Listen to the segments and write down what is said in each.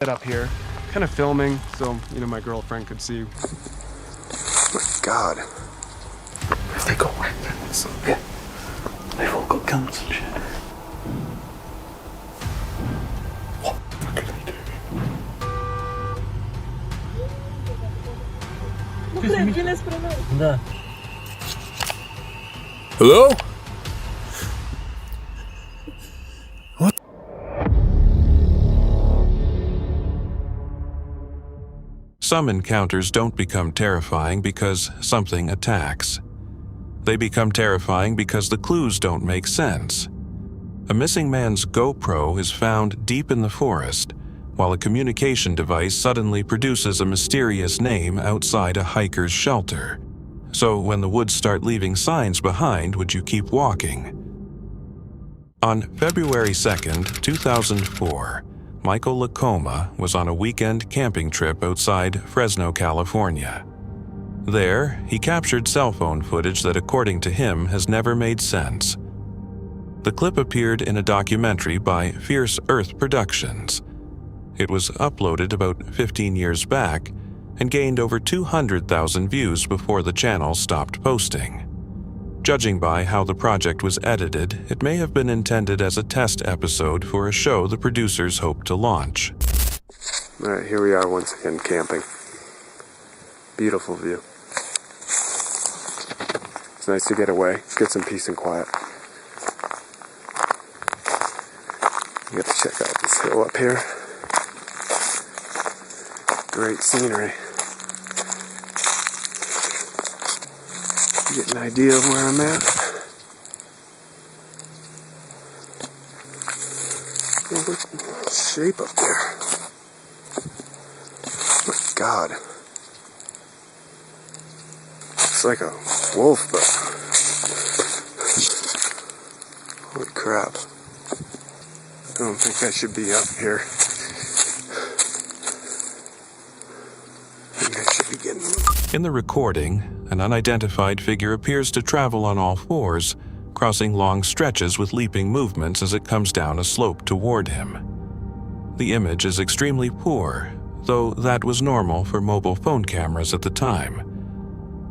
Up here, kind of filming, so my girlfriend could see. Oh my God! If they go like that, yeah, they've all got guns and shit. What the fuck are they doing? Hello? Some encounters don't become terrifying because something attacks. They become terrifying because the clues don't make sense. A missing man's GoPro is found deep in the forest, while a communication device suddenly produces a mysterious name outside a hiker's shelter. So when the woods start leaving signs behind, would you keep walking? On February 2nd, 2004, Michael Lacoma was on a weekend camping trip outside Fresno, California. There, he captured cell phone footage that, according to him, has never made sense. The clip appeared in a documentary by Fierce Earth Productions. It was uploaded about 15 years back and gained over 200,000 views before the channel stopped posting. Judging by how the project was edited, it may have been intended as a test episode for a show the producers hoped to launch. Alright, here we are once again camping. Beautiful view. It's nice to get away, get some peace and quiet. You get to check out this hill up here. Great scenery. Get an idea of where I'm at. Oh, look at the shape up there. Oh my God. It's like a wolf, but holy crap. I don't think I should be up here. I think I should be getting... In the recording, an unidentified figure appears to travel on all fours, crossing long stretches with leaping movements as it comes down a slope toward him. The image is extremely poor, though that was normal for mobile phone cameras at the time.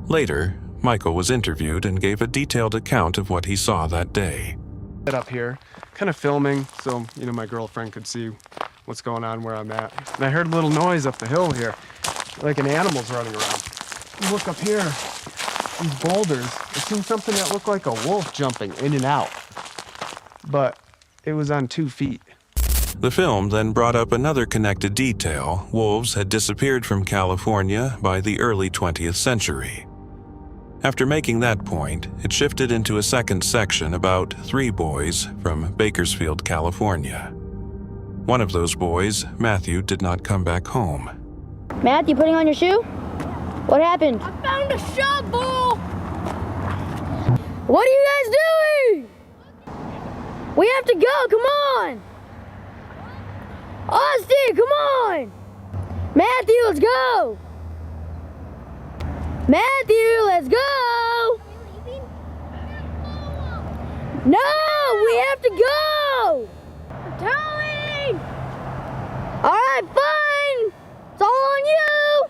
Later, Michael was interviewed and gave a detailed account of what he saw that day. Up here, kind of filming, so my girlfriend could see what's going on where I'm at. And I heard a little noise up the hill here, like an animal's running around. Look up here, these boulders. I seen something that looked like a wolf jumping in and out, but it was on 2 feet. The film then brought up another connected detail. Wolves had disappeared from California by the early 20th century. After making that point, it shifted into a second section about 3 boys from Bakersfield, California. One of those boys, Matthew, did not come back home. Matthew, putting on your shoe? What happened? I found a shovel! What are you guys doing? We have to go, come on! Austin, come on! Matthew, let's go! Matthew, let's go! No, we have to go! I'm towing! Alright, fine! It's all on you!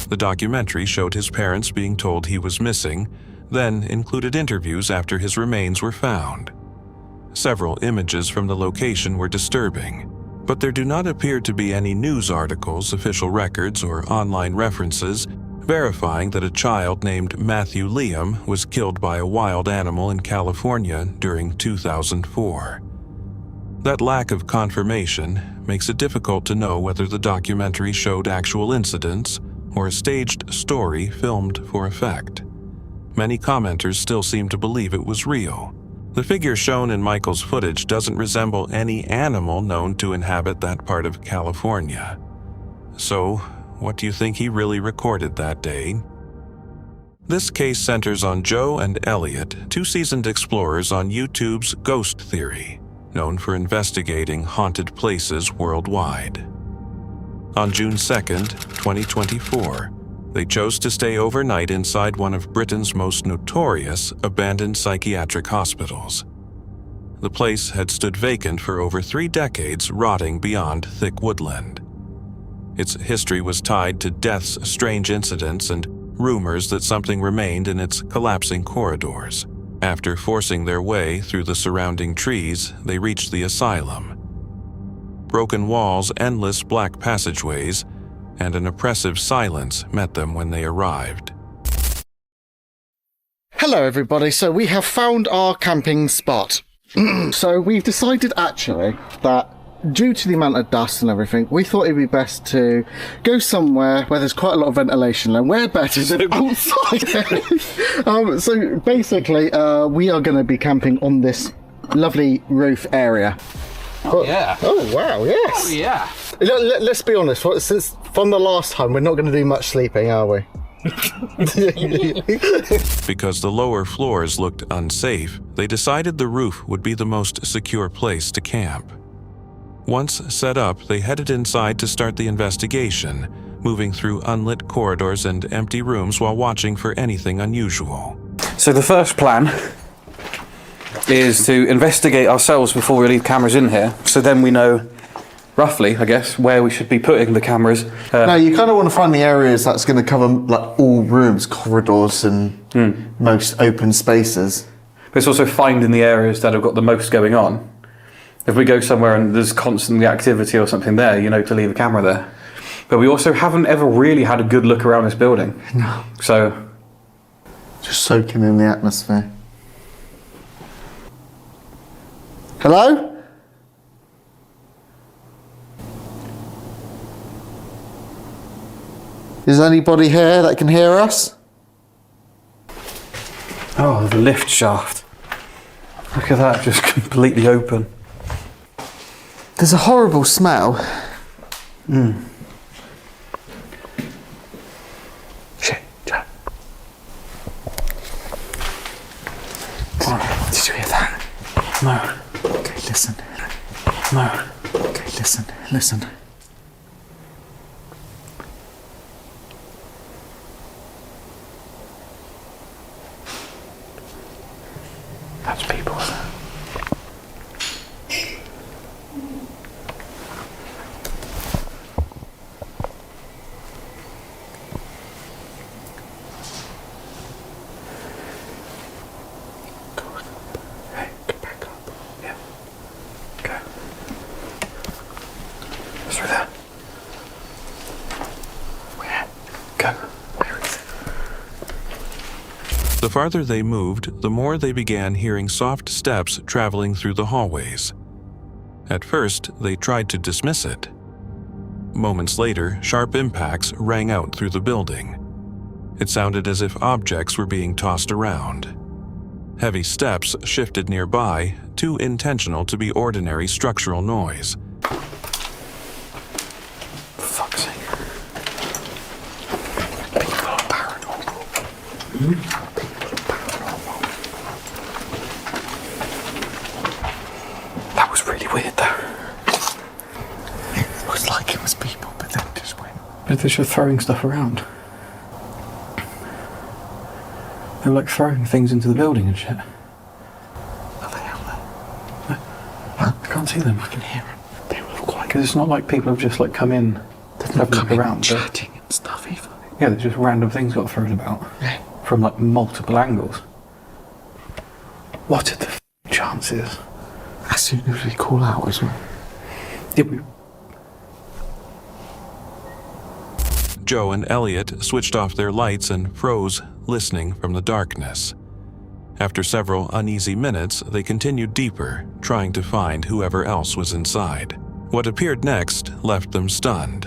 The documentary showed his parents being told he was missing, then included interviews after his remains were found. Several images from the location were disturbing, but there do not appear to be any news articles, official records, or online references verifying that a child named Matthew Liam was killed by a wild animal in California during 2004. That lack of confirmation makes it difficult to know whether the documentary showed actual incidents or a staged story filmed for effect. Many commenters still seem to believe it was real. The figure shown in Michael's footage doesn't resemble any animal known to inhabit that part of California. So, what do you think he really recorded that day? This case centers on Joe and Elliot, 2 seasoned explorers on YouTube's Ghost Theory, known for investigating haunted places worldwide. On June 2nd, 2024, they chose to stay overnight inside one of Britain's most notorious abandoned psychiatric hospitals. The place had stood vacant for over 3 decades, rotting beyond thick woodland. Its history was tied to death's strange incidents and rumors that something remained in its collapsing corridors. After forcing their way through the surrounding trees, they reached the asylum. Broken walls, endless black passageways, and an oppressive silence met them when they arrived. Hello everybody, so we have found our camping spot. So we've decided actually that due to the amount of dust and everything, we thought it'd be best to go somewhere where there's quite a lot of ventilation, and where better than outside. So basically, we are going to be camping on this lovely roof area. Oh, yeah. Oh, wow, yes. Oh, yeah. Let's be honest, since from the last time, we're not going to do much sleeping, are we? Because the lower floors looked unsafe, they decided the roof would be the most secure place to camp. Once set up, they headed inside to start the investigation, moving through unlit corridors and empty rooms while watching for anything unusual. So the first plan is to investigate ourselves before we leave cameras in here, so then we know roughly, I guess, where we should be putting the cameras. No, you kind of want to find the areas that's going to cover like all rooms, corridors, and most open spaces. But it's also finding the areas that have got the most going on. If we go somewhere and there's constantly activity or something there, you know, to leave a camera there. But we also haven't ever really had a good look around this building. No. So Just soaking in the atmosphere. Hello? Is anybody here that can hear us? oh, the lift shaft. Look at that, just completely open. There's a horrible smell. Shit, Jack. Did you hear that? No. Okay, listen. No. Okay, listen. That's people, isn't it? Hey, get back up. Yeah. Go. Through there. Where? Go. Where is it? The farther they moved, the more they began hearing soft steps traveling through the hallways. At first, they tried to dismiss it. Moments later, sharp impacts rang out through the building. It sounded as if objects were being tossed around. Heavy steps shifted nearby, too intentional to be ordinary structural noise. For fuck's sake. People are paranormal. That was really weird though. It was like it was people, but then just went. But they're just throwing stuff around. They were like throwing things into the building and shit. Are they out there? I can't see them. I can hear them. They were quite. Because it's not like people have just like come in, They've have not a look come in around. chatting and stuff either. Yeah, there's just random things got thrown about from like multiple angles. What are the chances? As soon as we call out as well. Yeah, we Joe and Elliot switched off their lights and froze, listening from the darkness. After several uneasy minutes, they continued deeper, trying to find whoever else was inside. What appeared next left them stunned.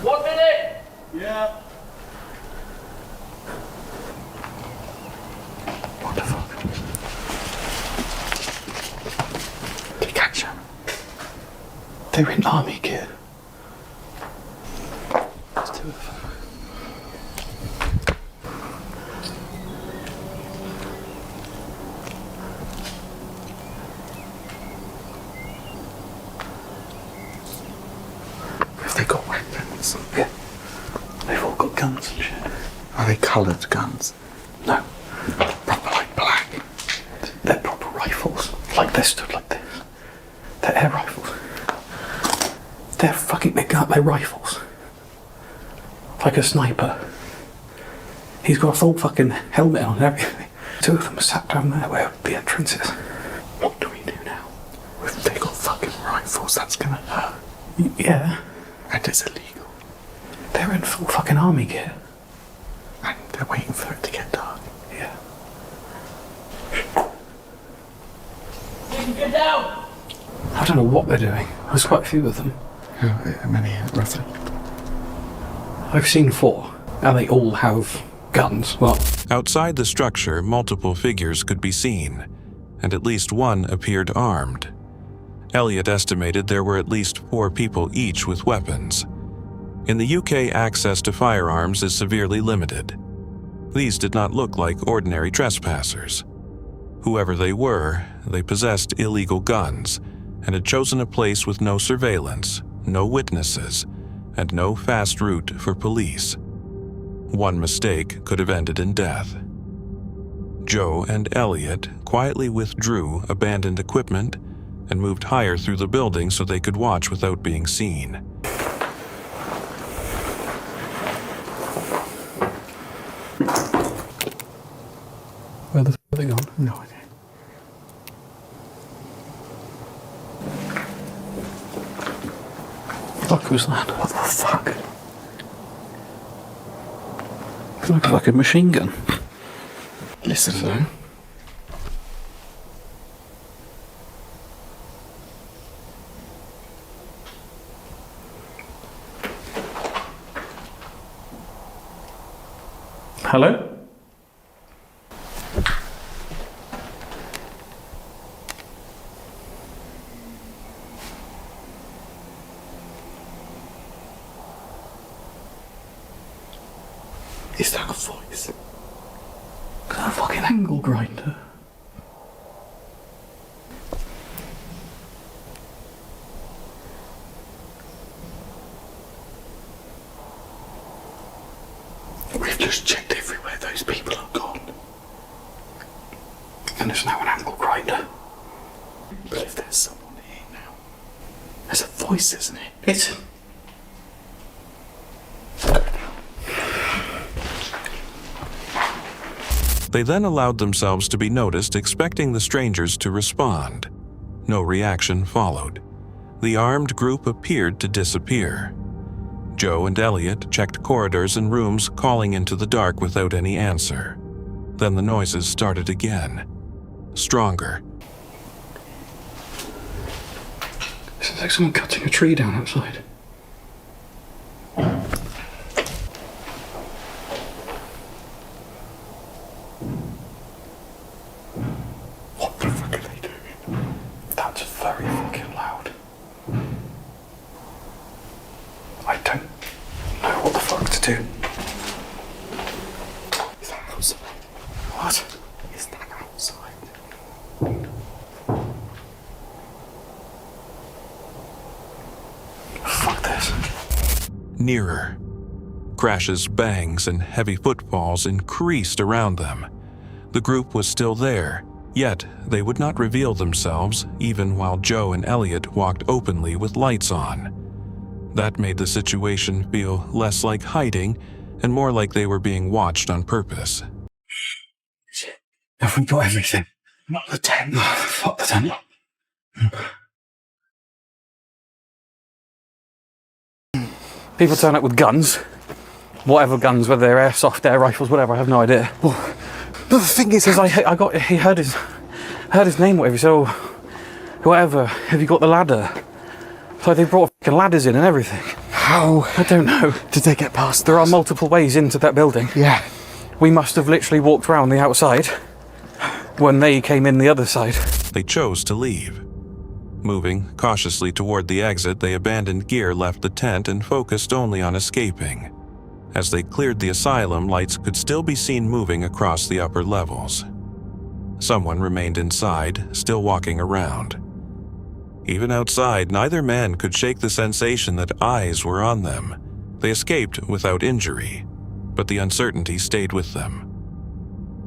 1 minute. What the fuck? Did you catch them? They were in army gear. There's two of them. Have they got weapons? Yeah. They've all got guns and shit. Are they coloured guns? No. Proper like black. They're proper rifles. Like they're stood like this. They're air rifles. They're fucking they got their rifles. Like a sniper. He's got a full fucking helmet on and everything. Two of them are sat down there where the entrance is. What do we do now? If they got fucking rifles, that's gonna hurt. Yeah. And it's illegal. They're in full fucking army gear. And they're waiting for it to get dark. Yeah. Get down! I don't know what they're doing. There's quite a few of them. How many, roughly? I've seen 4. And they all have guns. Well, Outside the structure, multiple figures could be seen, and at least one appeared armed. Elliot estimated there were at least 4 people each with weapons. In the UK, access to firearms is severely limited. These did not look like ordinary trespassers. Whoever they were, they possessed illegal guns and had chosen a place with no surveillance, no witnesses, and no fast route for police. One mistake could have ended in death. Joe and Elliot quietly withdrew abandoned equipment and moved higher through the building so they could watch without being seen. where the f*** are they gone? No idea. Fuck was that? What the fuck? It's like a fucking machine gun. Listen though. Hello? Is that a voice? Is that a fucking angle grinder? We've just checked everywhere. Those people are gone. And there's now an angle grinder. But if there's someone here now, there's a voice, isn't it? It's... They then allowed themselves to be noticed, expecting the strangers to respond. No reaction followed. The armed group appeared to disappear. Joe and Elliot checked corridors and rooms, calling into the dark without any answer. Then the noises started again. Stronger. Sounds like someone cutting a tree down outside. What the fuck are they doing? That's very fucking loud. I don't know what the fuck to do. Is that outside? What? Is that outside? Fuck this. Nearer. Crashes, bangs, and heavy footfalls increased around them. The group was still there, yet they would not reveal themselves even while Joe and Elliot walked openly with lights on. That made the situation feel less like hiding and more like they were being watched on purpose. Shit. Have we got everything? Not the tent. Fuck the tent. People turn up with guns. Whatever guns, whether they're airsoft, air rifles, whatever, I have no idea. Well, the thing is, Because he heard his name, whatever, so whatever, have you got the ladder? So they brought fucking ladders in and everything. how I don't know. did they get past? There are multiple ways into that building. Yeah. We must have literally walked around the outside when they came in the other side. They chose to leave. Moving cautiously toward the exit, they abandoned gear, left the tent, and focused only on escaping. As they cleared the asylum, lights could still be seen moving across the upper levels. Someone remained inside, still walking around. Even outside, neither man could shake the sensation that eyes were on them. They escaped without injury, but the uncertainty stayed with them.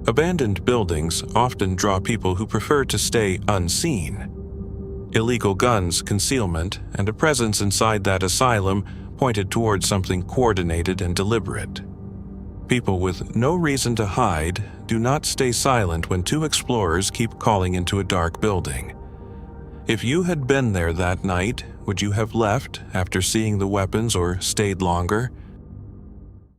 Abandoned buildings often draw people who prefer to stay unseen. Illegal guns, concealment, and a presence inside that asylum pointed towards something coordinated and deliberate. People with no reason to hide do not stay silent when two explorers keep calling into a dark building. If you had been there that night, would you have left after seeing the weapons or stayed longer?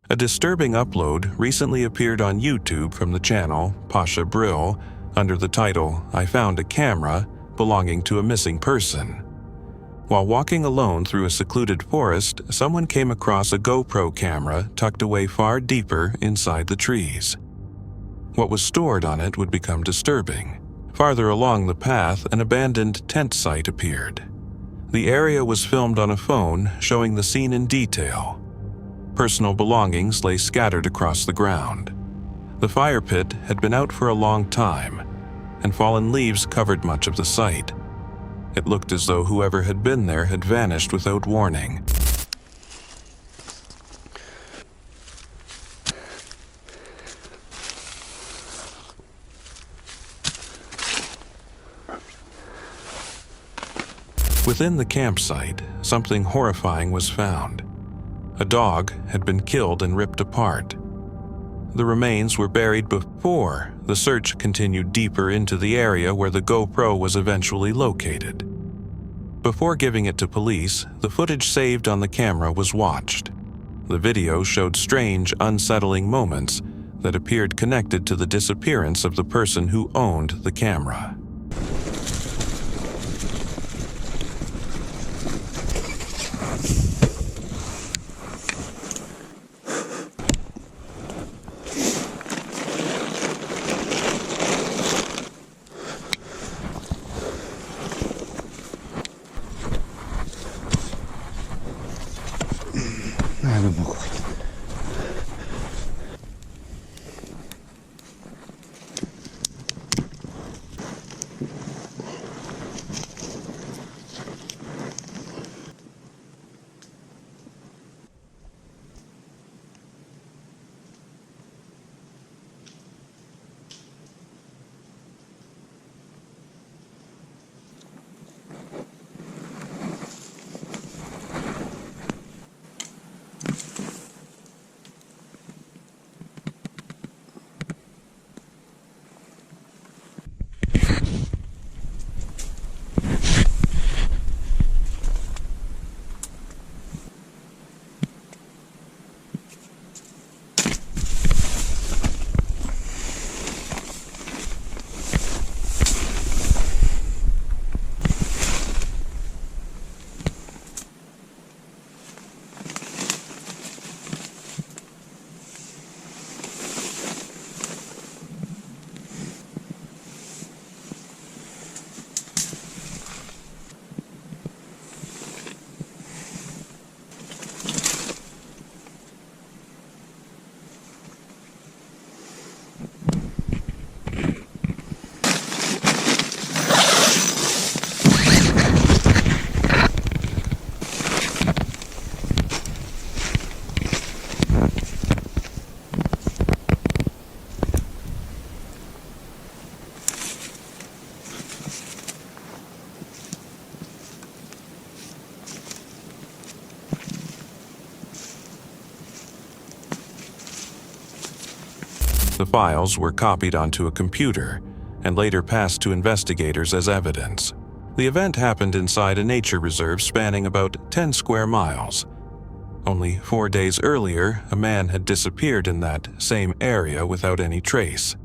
A disturbing upload recently appeared on YouTube from the channel Pasha Brill under the title, "I found a camera belonging to a missing person." While walking alone through a secluded forest, someone came across a GoPro camera tucked away far deeper inside the trees. What was stored on it would become disturbing. Farther along the path, an abandoned tent site appeared. The area was filmed on a phone, showing the scene in detail. Personal belongings lay scattered across the ground. The fire pit had been out for a long time, and fallen leaves covered much of the site. It looked as though whoever had been there had vanished without warning. Within the campsite, something horrifying was found. A dog had been killed and ripped apart. The remains were buried before the search continued deeper into the area where the GoPro was eventually located. Before giving it to police, the footage saved on the camera was watched. The video showed strange, unsettling moments that appeared connected to the disappearance of the person who owned the camera. The files were copied onto a computer and later passed to investigators as evidence. The event happened inside a nature reserve spanning about 10 square miles. Only 4 days earlier, a man had disappeared in that same area without any trace.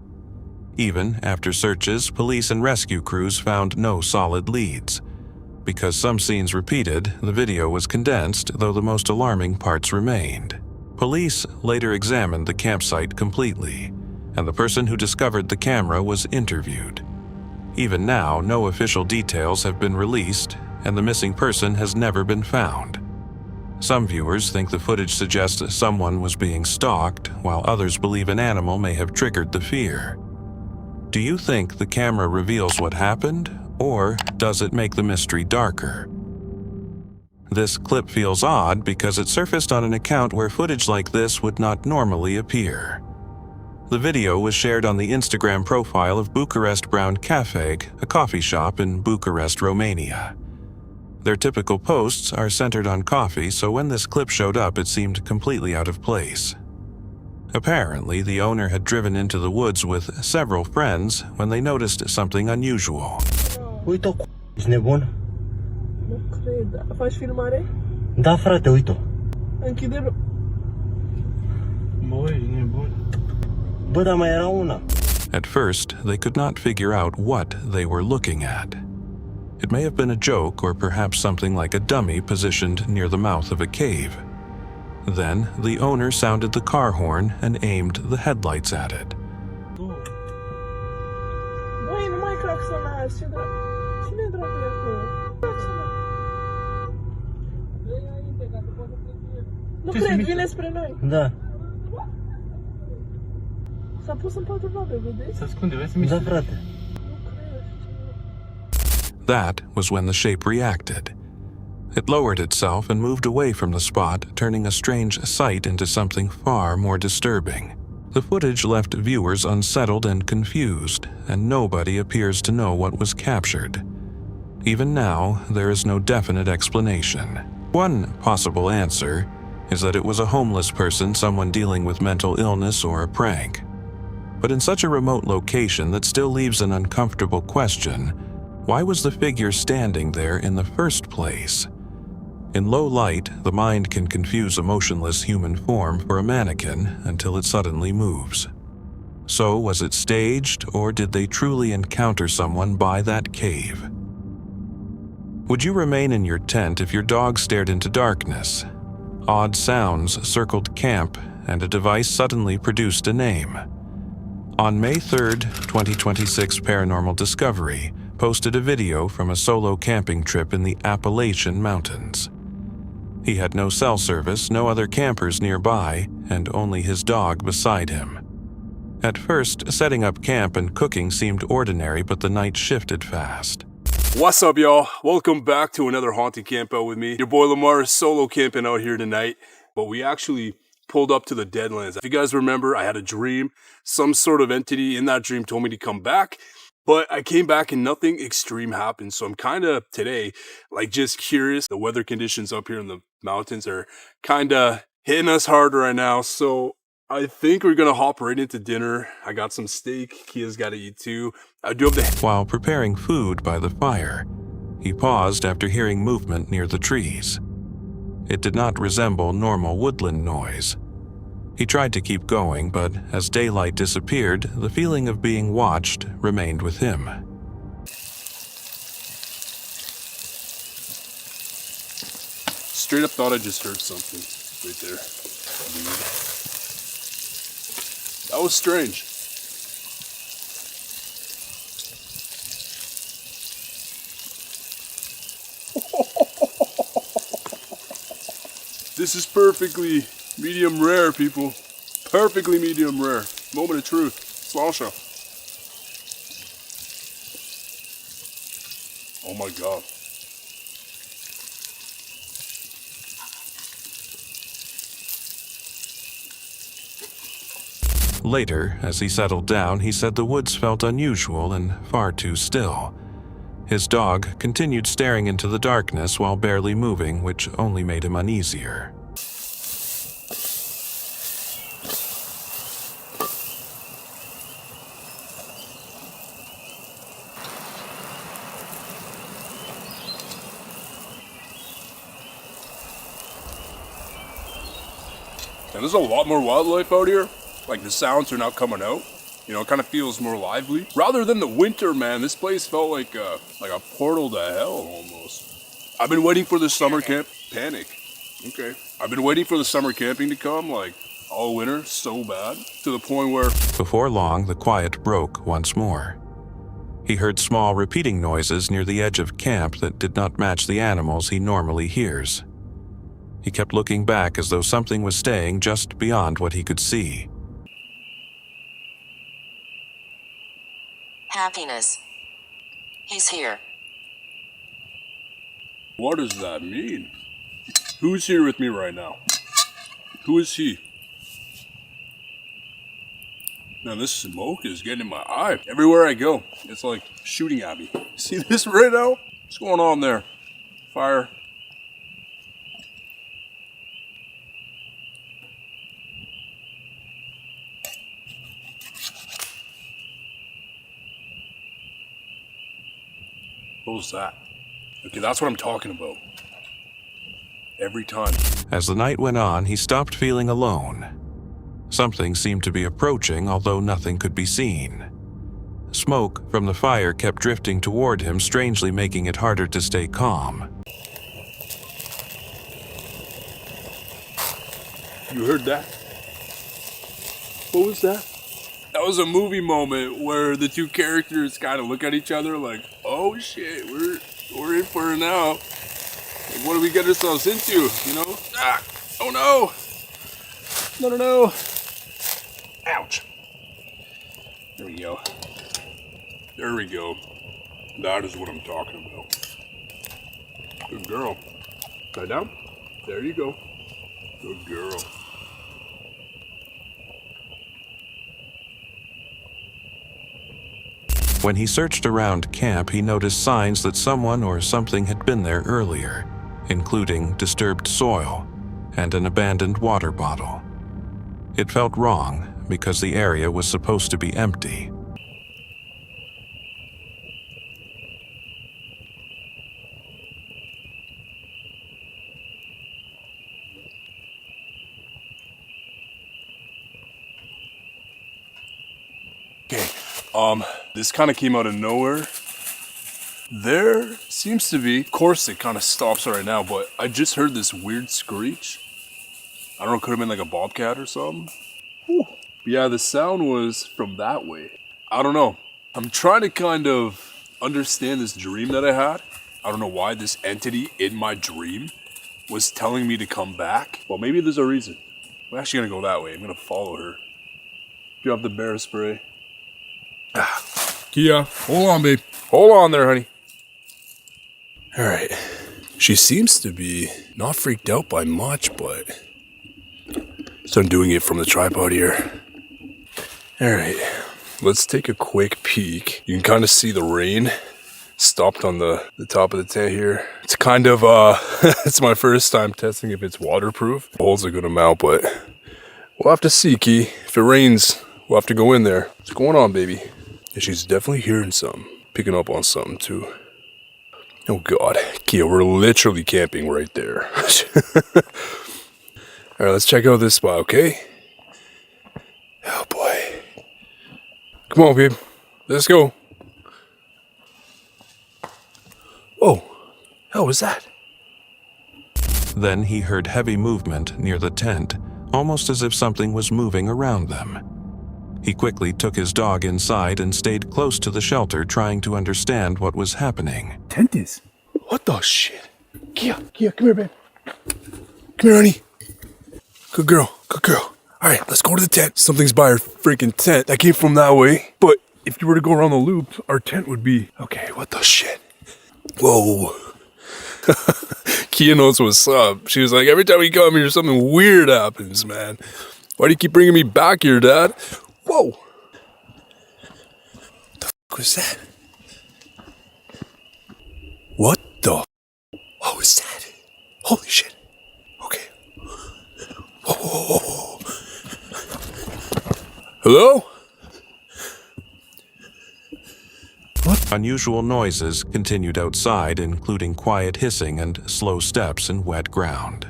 Even after searches, police and rescue crews found no solid leads. Because some scenes repeated, the video was condensed, though the most alarming parts remained. Police later examined the campsite completely, and the person who discovered the camera was interviewed. Even now, no official details have been released, and the missing person has never been found. Some viewers think the footage suggests someone was being stalked, while others believe an animal may have triggered the fear. Do you think the camera reveals what happened, or does it make the mystery darker? This clip feels odd because it surfaced on an account where footage like this would not normally appear. The video was shared on the Instagram profile of Bucharest Brown Cafe, a coffee shop in Bucharest, Romania. Their typical posts are centered on coffee, so when this clip showed up, it seemed completely out of place. Apparently, the owner had driven into the woods with several friends when they noticed something unusual. Uite-o, ești nebun? Nu cred. Faci filmare? Da, frate, uite-o. Închide-l. Bă, ești nebun. Bă, dar mai era una. At first, they could not figure out what they were looking at. It may have been a joke or perhaps something like a dummy positioned near the mouth of a cave. Then, the owner sounded the car horn and aimed the headlights at it. Băi, nu mai claxonați. Cine dracu e acolo? Claxona. Nu cred, vine spre noi. Da. S-a pus în patru noapte, vedeți? Se ascunde, vezi? Da, frate. That was when the shape reacted. It lowered itself and moved away from the spot, turning a strange sight into something far more disturbing. The footage left viewers unsettled and confused, and nobody appears to know what was captured. Even now, there is no definite explanation. One possible answer is that it was a homeless person, someone dealing with mental illness, or a prank. But in such a remote location that still leaves an uncomfortable question, why was the figure standing there in the first place? In low light, the mind can confuse a motionless human form for a mannequin until it suddenly moves. So, was it staged, or did they truly encounter someone by that cave? Would you remain in your tent if your dog stared into darkness? Odd sounds circled camp, and a device suddenly produced a name. On May 3rd, 2026, Paranormal Discovery posted a video from a solo camping trip in the Appalachian Mountains. He had no cell service, no other campers nearby, and only his dog beside him. At first, setting up camp and cooking seemed ordinary, but the night shifted fast. What's up, y'all? Welcome back to another haunted camp out with me. Your boy Lamar is solo camping out here tonight, but we actually pulled up to the Deadlands. If you guys remember, I had a dream. Some sort of entity in that dream told me to come back, but I came back and nothing extreme happened. So I'm kind of today, like, just curious. The weather conditions up here in the mountains are kind of hitting us hard right now. So I think we're going to hop right into dinner. I got some steak. Kia's got to eat too. I do have the... While preparing food by the fire, he paused after hearing movement near the trees. It did not resemble normal woodland noise. He tried to keep going, but as daylight disappeared, the feeling of being watched remained with him. Straight up thought I just heard something right there. That was strange. This is perfectly medium rare, people. Perfectly medium rare. Moment of truth. Slasha. Oh my god. Later, as he settled down, he said the woods felt unusual and far too still. His dog continued staring into the darkness while barely moving, which only made him uneasier. And there's a lot more wildlife out here. Like, the sounds are now coming out. You know, it kind of feels more lively. Rather than the winter, man, this place felt like a portal to hell, almost. I've been waiting for the summer camp... Panic. Okay. I've been waiting for the summer camping to come, like, all winter, so bad. To the point where... Before long, the quiet broke once more. He heard small repeating noises near the edge of camp that did not match the animals he normally hears. He kept looking back as though something was staying just beyond what he could see. Happiness. He's here. What does that mean? Who's here with me right now? Who is he? Man, this smoke is getting in my eye. Everywhere I go, it's like shooting at me. See this right now? What's going on there? Fire. What was that? Okay, that's what I'm talking about. Every time. As the night went on, he stopped feeling alone. Something seemed to be approaching, although nothing could be seen. Smoke from the fire kept drifting toward him, strangely making it harder to stay calm. You heard that? What was that? That was a movie moment where the two characters kind of look at each other like, oh shit, we're in for it now. Like, what do we get ourselves into, you know? Ah, oh no! No. Ouch. There we go. There we go. That is what I'm talking about. Good girl. Lie down. There you go. Good girl. When he searched around camp, he noticed signs that someone or something had been there earlier, including disturbed soil and an abandoned water bottle. It felt wrong because the area was supposed to be empty. Okay, this kind of came out of nowhere. There seems to be, of course it kind of stops right now, but I just heard this weird screech. I don't know, could have been like a bobcat or something. Whew. Yeah, the sound was from that way. I don't know. I'm trying to kind of understand this dream that I had. I don't know why this entity in my dream was telling me to come back. Well, maybe there's a reason. I'm actually gonna go that way. I'm gonna follow her. Drop the bear spray. Kia, hold on, babe. Hold on there, honey. All right. She seems to be not freaked out by much, but so I'm doing it from the tripod here. All right. Let's take a quick peek. You can kind of see the rain stopped on the top of the tent here. It's kind of, it's my first time testing if it's waterproof. It holds a good amount, but we'll have to see, Key. If it rains, we'll have to go in there. What's going on, baby? And she's definitely hearing something. Picking up on something, too. Oh, God. Kia, we're literally camping right there. All right, let's check out this spot, okay? Oh, boy. Come on, babe. Let's go. Oh, hell was that? Then he heard heavy movement near the tent, almost as if something was moving around them. He quickly took his dog inside and stayed close to the shelter, trying to understand what was happening. Tent is? What the shit? Kia, come here, babe. Come here, honey. Good girl. All right, let's go to the tent. Something's by our freaking tent. That came from that way. But if you were to go around the loop, our tent would be... Okay, what the shit? Whoa. Kia knows what's up. She was like, every time we come here, something weird happens, man. Why do you keep bringing me back here, Dad? Whoa. The fuck was that? What the? What was that? Holy shit. Okay. Whoa. Hello? What? Unusual noises continued outside, including quiet hissing and slow steps in wet ground.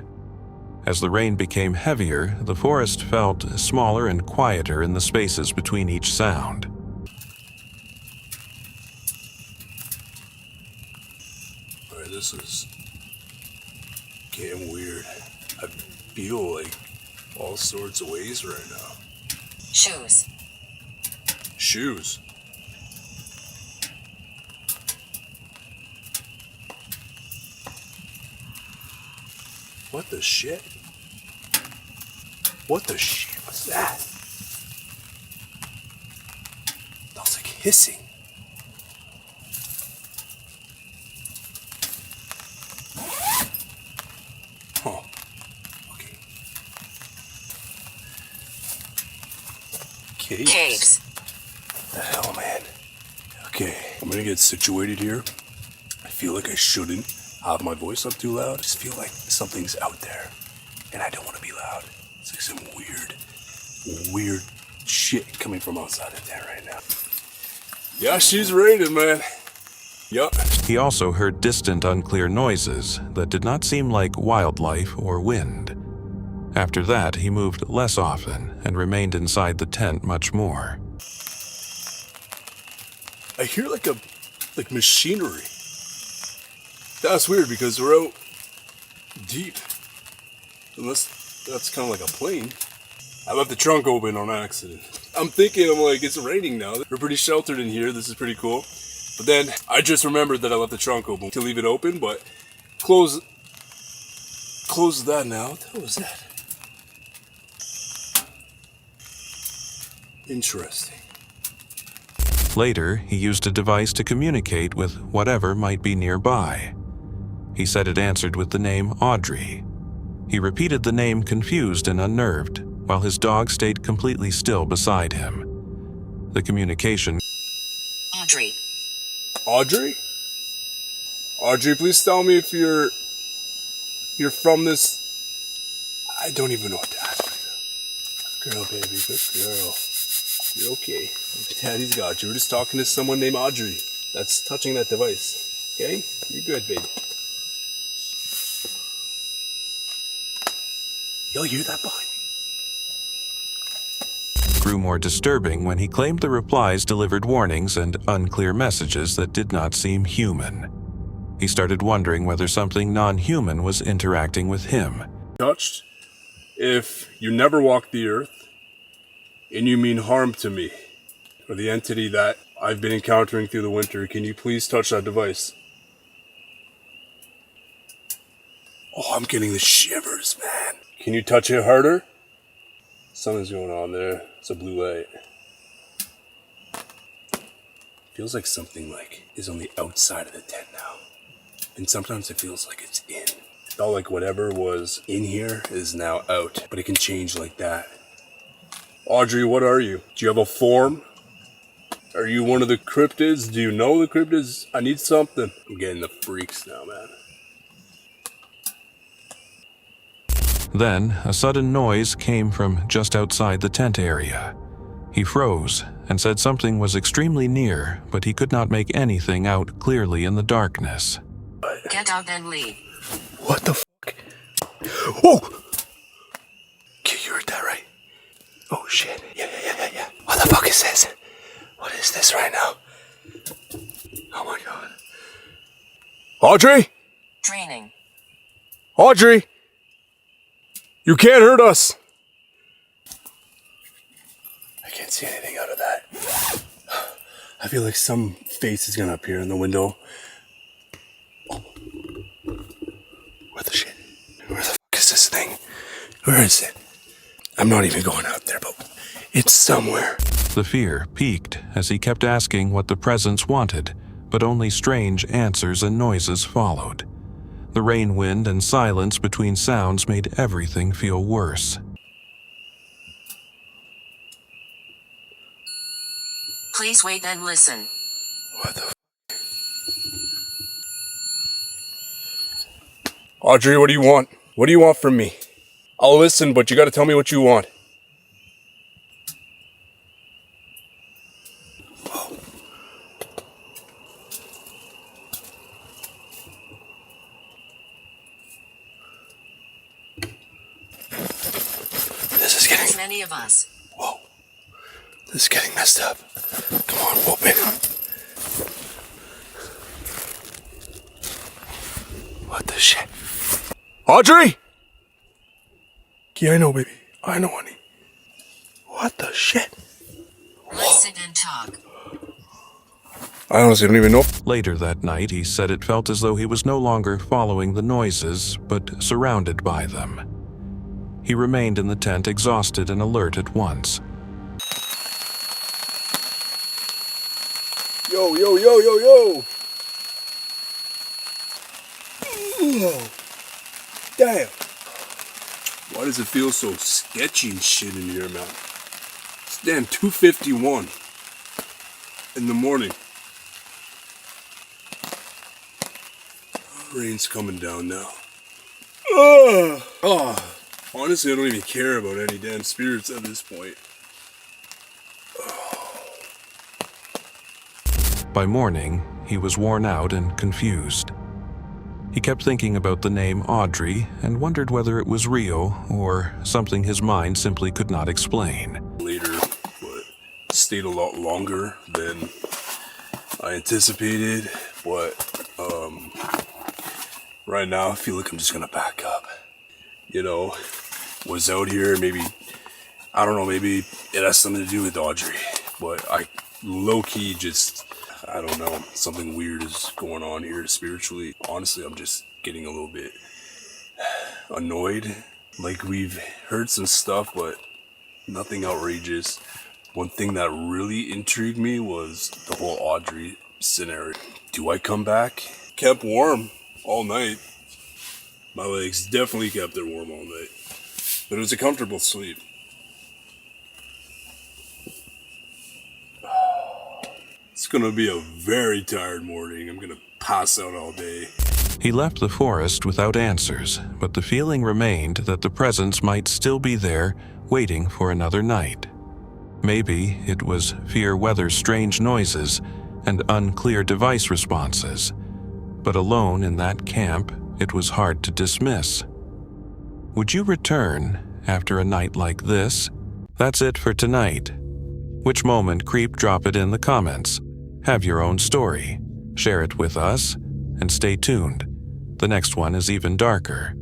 As the rain became heavier, the forest felt smaller and quieter in the spaces between each sound. Alright, this is getting weird. I feel like all sorts of ways right now. Shoes. Shoes? What the shit? What the shit was that? That was like hissing. Oh, okay. Caves. The hell, man. Okay, I'm gonna get situated here. I feel like I shouldn't have my voice up too loud. I just feel like something's out there, and I don't want to be loud. It's like some weird shit coming from outside of there right now. Yeah, she's raining, man. Yup. He also heard distant, unclear noises that did not seem like wildlife or wind. After that, he moved less often and remained inside the tent much more. I hear like machinery. That's weird because we're out deep. Unless that's kind of like a plane. I left the trunk open on accident. I'm like, it's raining now. We're pretty sheltered in here. This is pretty cool. But then I just remembered that I left the trunk open to leave it open, but close that now. What the hell was that? Interesting. Later, he used a device to communicate with whatever might be nearby. He said it answered with the name Audrey. He repeated the name confused and unnerved, while his dog stayed completely still beside him. The communication... Audrey. Audrey? Audrey, please tell me if you're from this... I don't even know what to ask right now. Girl, baby, good girl. You're okay. Daddy's got you. We're just talking to someone named Audrey that's touching that device. Okay? You're good, baby. Yo, you hear that behind me? grew more disturbing when he claimed the replies delivered warnings and unclear messages that did not seem human. He started wondering whether something non-human was interacting with him. Touched? If you never walk the earth, and you mean harm to me, or the entity that I've been encountering through the winter, can you please touch that device? Oh, I'm getting the shivers, man. Can you touch it harder? Something's going on there. It's a blue light. Feels like something is on the outside of the tent now. And sometimes it feels like it's in. It felt like whatever was in here is now out, but it can change like that. Audrey, what are you? Do you have a form? Are you one of the cryptids? Do you know the cryptids? I need something. I'm getting the freaks now, man. Then, a sudden noise came from just outside the tent area. He froze and said something was extremely near, but he could not make anything out clearly in the darkness. Get out and leave. What the fuck? Whoa! Okay, you heard that right? Oh shit. Yeah. What the fuck is this? What is this right now? Oh my god. Audrey? Training. Audrey! You can't hurt us! I can't see anything out of that. I feel like some face is gonna appear in the window. Oh. Where the shit? Where the fuck is this thing? Where is it? I'm not even going out there, but it's somewhere. The fear peaked as he kept asking what the presence wanted, but only strange answers and noises followed. The rain, wind, and silence between sounds made everything feel worse. Please wait and listen. What the f***? Audrey, what do you want? What do you want from me? I'll listen, but you gotta tell me what you want. Whoa. This is getting... There's many of us. Whoa. This is getting messed up. Come on, open. What the shit? Audrey! Yeah, I know, baby. I know, honey. What the shit? Let's sit and talk. I honestly don't even know. Later that night, he said it felt as though he was no longer following the noises, but surrounded by them. He remained in the tent exhausted and alert at once. Yo. Damn. Why does it feel so sketchy and shit in here, man? It's Damn, 2:51 in the morning. Rain's coming down now. Honestly, I don't even care about any damn spirits at this point. By morning, he was worn out and confused. He kept thinking about the name Audrey and wondered whether it was real or something his mind simply could not explain. Later, but stayed a lot longer than I anticipated, but right now I feel like I'm just gonna back up. You know, was out here, maybe, I don't know, maybe it has something to do with Audrey, but I low-key just, I don't know, something weird is going on here spiritually. Honestly, I'm just getting a little bit annoyed. Like, we've heard some stuff, but nothing outrageous. One thing that really intrigued me was the whole Audrey scenario. Do I come back? Kept warm all night. My legs definitely kept it warm all night. But it was a comfortable sleep. It's gonna be a very tired morning. I'm gonna pass out all day. He left the forest without answers, but the feeling remained that the presence might still be there, waiting for another night. Maybe it was fear weather's strange noises and unclear device responses, but alone in that camp, it was hard to dismiss. Would you return after a night like this? That's it for tonight. Which moment creep? Drop it in the comments. Have your own story. Share it with us, and stay tuned. The next one is even darker.